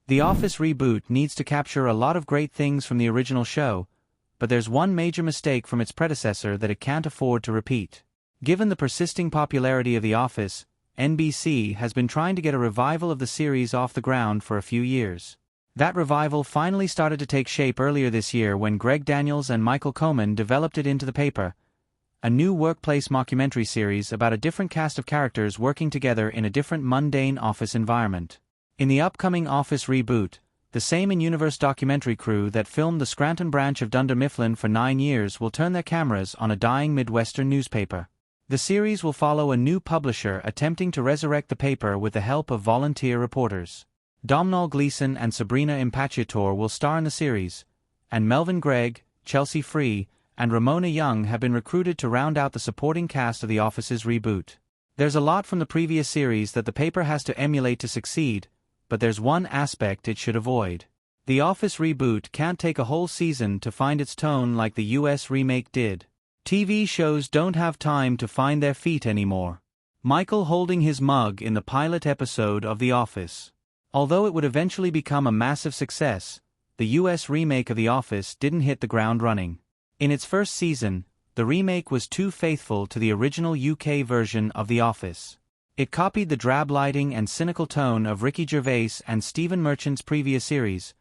The Office reboot needs to capture a lot of great things from the original show, but there's one major mistake from its predecessor that it can't afford to repeat. Given the persisting popularity of The Office, NBC has been trying to get a revival of the series off the ground for a few years. That revival finally started to take shape earlier this year when Greg Daniels and Michael Coman developed it into The Paper, a new workplace mockumentary series about a different cast of characters working together in a different mundane office environment. In the upcoming Office reboot, the same in-universe documentary crew that filmed the Scranton branch of Dunder Mifflin for 9 years will turn their cameras on a dying Midwestern newspaper. The series will follow a new publisher attempting to resurrect the paper with the help of volunteer reporters. Domhnall Gleeson and Sabrina Impacciator will star in the series, and Melvin Gregg, Chelsea Free, and Ramona Young have been recruited to round out the supporting cast of The Office's reboot. There's a lot from the previous series that the paper has to emulate to succeed, but there's one aspect it should avoid. The Office reboot can't take a whole season to find its tone like the US remake did. TV shows don't have time to find their feet anymore. Michael holding his mug in the pilot episode of The Office. Although it would eventually become a massive success, the US remake of The Office didn't hit the ground running. In its first season, the remake was too faithful to the original UK version of The Office. It copied the drab lighting and cynical tone of Ricky Gervais and Stephen Merchant's previous series,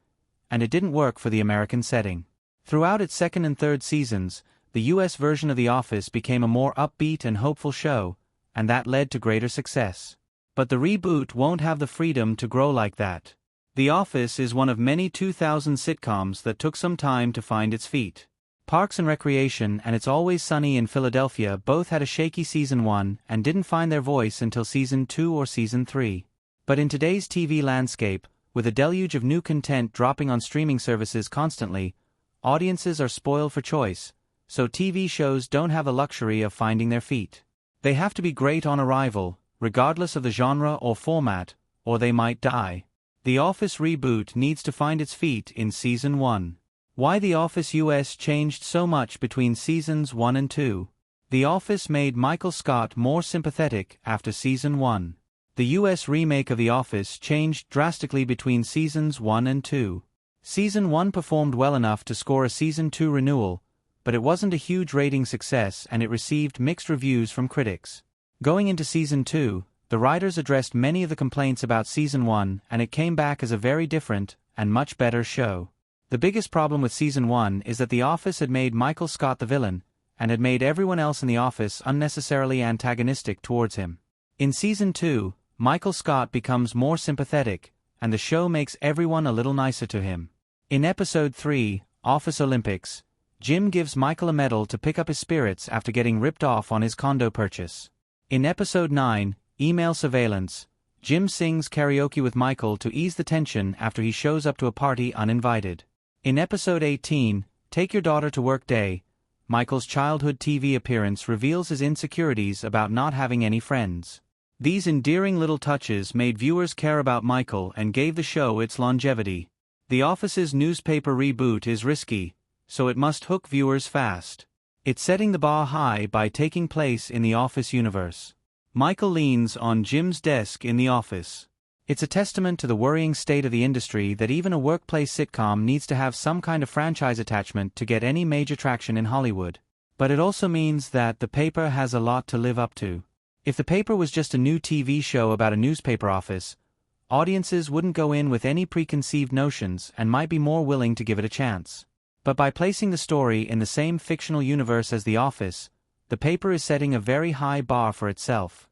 and it didn't work for the American setting. Throughout its second and third seasons, the US version of The Office became a more upbeat and hopeful show, and that led to greater success. But the reboot won't have the freedom to grow like that. The Office is one of many 2000 sitcoms that took some time to find its feet. Parks and Recreation and It's Always Sunny in Philadelphia both had a shaky season 1 and didn't find their voice until season 2 or season 3. But in today's TV landscape, with a deluge of new content dropping on streaming services constantly, audiences are spoiled for choice, so TV shows don't have the luxury of finding their feet. They have to be great on arrival, regardless of the genre or format, or they might die. The Office reboot needs to find its feet in Season 1. Why The Office US changed so much between Seasons 1 and 2. The Office made Michael Scott more sympathetic after Season 1. The US remake of The Office changed drastically between Seasons 1 and 2. Season 1 performed well enough to score a Season 2 renewal, but it wasn't a huge rating success and it received mixed reviews from critics. Going into Season 2, the writers addressed many of the complaints about Season 1 and it came back as a very different and much better show. The biggest problem with Season 1 is that The Office had made Michael Scott the villain, and had made everyone else in The Office unnecessarily antagonistic towards him. In Season 2, Michael Scott becomes more sympathetic, and the show makes everyone a little nicer to him. In Episode 3, Office Olympics, Jim gives Michael a medal to pick up his spirits after getting ripped off on his condo purchase. In Episode 9, Email Surveillance, Jim sings karaoke with Michael to ease the tension after he shows up to a party uninvited. In Episode 18, Take Your Daughter to Work Day, Michael's childhood TV appearance reveals his insecurities about not having any friends. These endearing little touches made viewers care about Michael and gave the show its longevity. The Office's newspaper reboot is risky, so it must hook viewers fast. It's setting the bar high by taking place in the Office universe. Michael leans on Jim's desk in the office. It's a testament to the worrying state of the industry that even a workplace sitcom needs to have some kind of franchise attachment to get any major traction in Hollywood. But it also means that the paper has a lot to live up to. If the paper was just a new TV show about a newspaper office, audiences wouldn't go in with any preconceived notions and might be more willing to give it a chance. But by placing the story in the same fictional universe as The Office, the paper is setting a very high bar for itself.